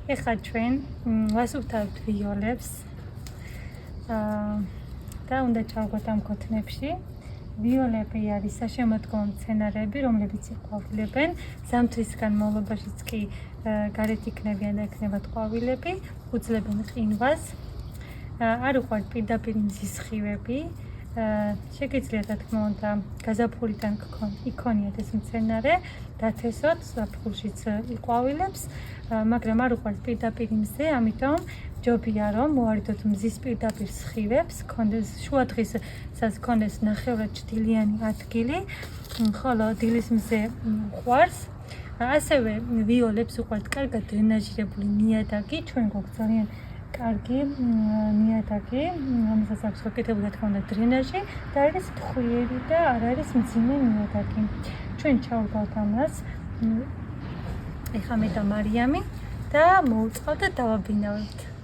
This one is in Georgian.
ეხლა ჩვენ ვასუფთავებთ ვიოლებს და უნდა ჩავგოთ ამ ქოთნებში. ვიოლები არის საშემოდგომო მცენარეები, რომლებიც იყვავილებენ. ზამთრის განმავლობაშიც კი გარეთ იქნებიან და იქნებათ ყვავილები, უძლებენ ყინვას. არ უყვართ პირდაპირ მზის სხივები. შეგიძლიათ რა თქმა უნდა გაზაფხულიდან იქონიათ ეს მცენარე, დათესოთ, ზაფხულშიც იყვავილებს, მაგრამ არ უყვართ პირდაპირ მზე, ამიტომ ჯობია რომ მოარიდოთ მზის პირდაპირ სხივებს, გქონდეს შუადღესაც გქონდეს ნახევრად ჭრილიანი ადგილი, ხოლო დილის მზე უყვარს. ასევე ვიოლებს უყვართ კარგად დრენაჟირებული ნიადაგი, ჩვენ გვაქვს ძალიან კარგი ნიადაგი, რომელსაც აქვს გაკეთებული რა თქმა უნდა დრენაჟი და არის ფხვიერი და არ არის მძიმე ნიადაგი. ჩვენ ჩავგავთ ამას. ეხლა მე და მარიამი და მოვუწყავთ და დავაბინავებთ.